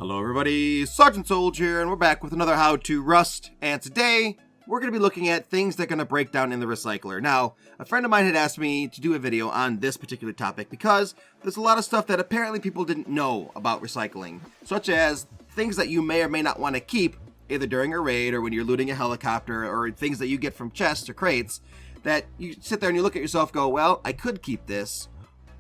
Hello everybody, Sergeant Soldier here, and we're back with another How to Rust, and today we're going to be looking at things that are going to break down in the recycler. Now, a friend of mine had asked me to do a video on this particular topic because there's a lot of stuff that apparently people didn't know about recycling, such as things that you may or may not want to keep either during a raid or when you're looting a helicopter, or things that you get from chests or crates that you sit there and you look at yourself, go, well, I could keep this,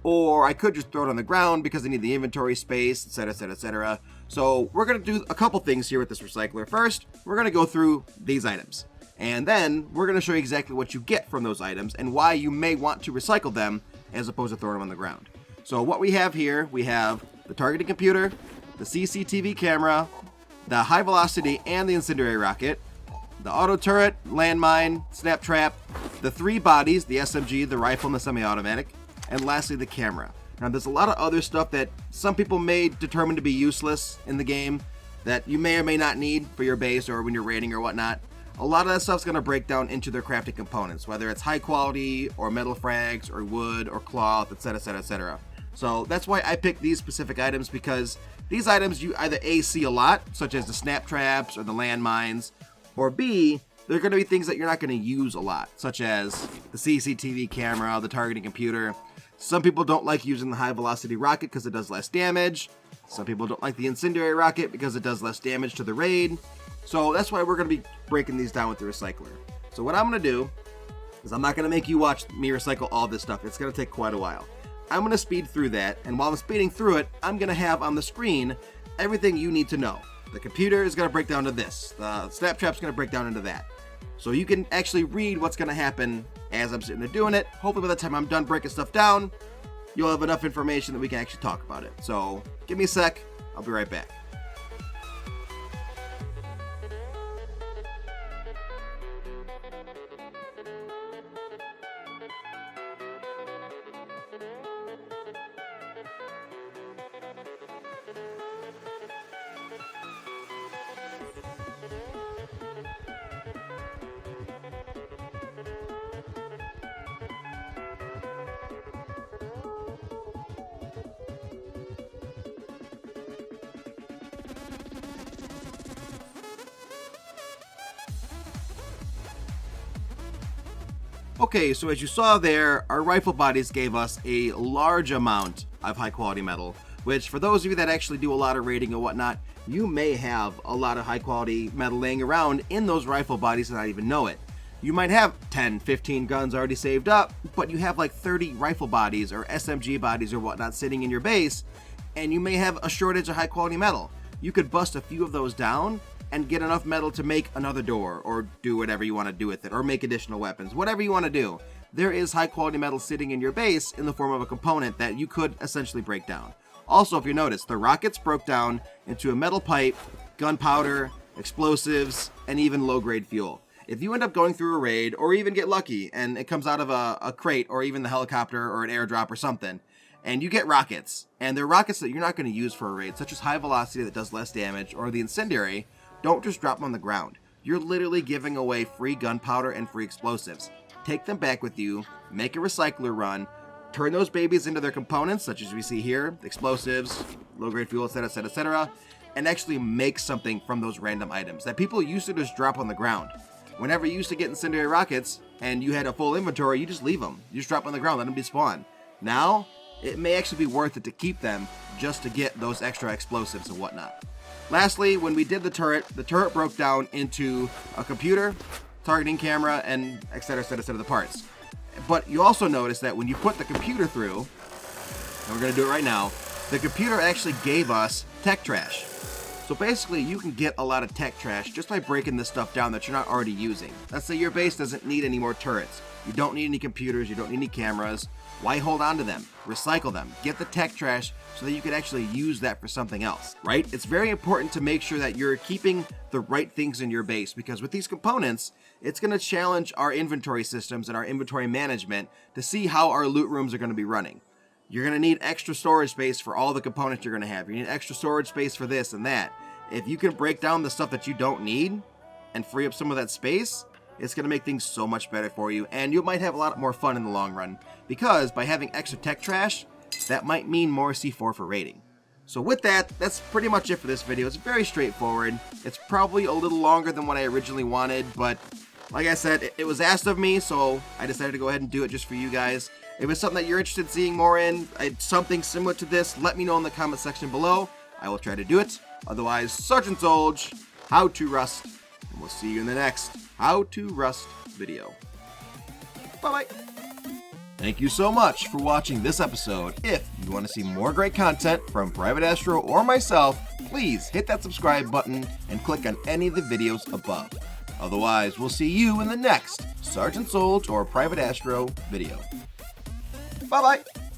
or I could just throw it on the ground because I need the inventory space, etc, etc, etc. So we're going to do a couple things here with this recycler. First, we're going to go through these items, and then we're going to show you exactly what you get from those items and why you may want to recycle them as opposed to throwing them on the ground. So what we have here, we have the targeting computer, the CCTV camera, the high velocity and the incendiary rocket, the auto turret, landmine, snap trap, the three bodies, the SMG, the rifle, and the semi-automatic, and lastly the camera. Now there's a lot of other stuff that some people may determine to be useless in the game that you may or may not need for your base or when you're raiding or whatnot. A lot of that stuff's going to break down into their crafting components, whether it's high quality or metal frags or wood or cloth, etc, etc, etc. So that's why I picked these specific items, because these items you either A, see a lot, such as the snap traps or the landmines, or B, they're going to be things that you're not going to use a lot, such as the CCTV camera, the targeting computer. Some people don't like using the high velocity rocket because it does less damage. Some people don't like the incendiary rocket because it does less damage to the raid. So that's why we're going to be breaking these down with the recycler. So what I'm going to do is I'm not going to make you watch me recycle all this stuff. It's going to take quite a while. I'm going to speed through that, and while I'm speeding through it, I'm going to have on the screen everything you need to know. The computer is going to break down to this. The snap trap is going to break down into that. So you can actually read what's going to happen as I'm sitting there doing it. Hopefully by the time I'm done breaking stuff down, you'll have enough information that we can actually talk about it. So give me a sec. I'll be right back. Okay, so as you saw there, our rifle bodies gave us a large amount of high quality metal, which for those of you that actually do a lot of raiding and whatnot, you may have a lot of high quality metal laying around in those rifle bodies and not even know it. You might have 10, 15 guns already saved up, but you have like 30 rifle bodies or SMG bodies or whatnot sitting in your base, and you may have a shortage of high quality metal. You could bust a few of those down and get enough metal to make another door, or do whatever you want to do with it, or make additional weapons, whatever you want to do. There is high quality metal sitting in your base in the form of a component that you could essentially break down. Also, if you notice, the rockets broke down into a metal pipe, gunpowder, explosives, and even low-grade fuel. If you end up going through a raid, or even get lucky, and it comes out of a crate, or even the helicopter, or an airdrop, or something, and you get rockets, and they're rockets that you're not going to use for a raid, such as high velocity that does less damage, or the incendiary, don't just drop them on the ground. You're literally giving away free gunpowder and free explosives. Take them back with you, make a recycler run, turn those babies into their components, such as we see here, explosives, low-grade fuel, etc, etc, etc, and actually make something from those random items that people used to just drop on the ground. Whenever you used to get incendiary rockets and you had a full inventory, you just leave them. You just drop on the ground, let them despawn. Now, it may actually be worth it to keep them just to get those extra explosives and whatnot. Lastly, when we did the turret broke down into a computer, targeting camera, and etc, etc, etc, the parts. But you also notice that when you put the computer through, and we're going to do it right now, the computer actually gave us tech trash. So basically, you can get a lot of tech trash just by breaking this stuff down that you're not already using. Let's say your base doesn't need any more turrets. You don't need any computers, you don't need any cameras. Why hold on to them? Recycle them. Get the tech trash so that you can actually use that for something else, right? It's very important to make sure that you're keeping the right things in your base, because with these components, it's going to challenge our inventory systems and our inventory management to see how our loot rooms are going to be running. You're going to need extra storage space for all the components you're going to have. You need extra storage space for this and that. If you can break down the stuff that you don't need and free up some of that space, it's going to make things so much better for you, and you might have a lot more fun in the long run, because by having extra tech trash, that might mean more C4 for raiding. So with that, that's pretty much it for this video. It's very straightforward. It's probably a little longer than what I originally wanted, but like I said, it was asked of me, so I decided to go ahead and do it just for you guys. If it's something that you're interested in seeing more in, something similar to this, let me know in the comment section below. I will try to do it. Otherwise, Sergeant Solj, How to Rust, and we'll see you in the next How to Rust video. Bye-bye. Thank you so much for watching this episode. If you want to see more great content from Private Astro or myself, please hit that subscribe button and click on any of the videos above. Otherwise, we'll see you in the next Sergeant Solj or Private Astro video. Bye-bye.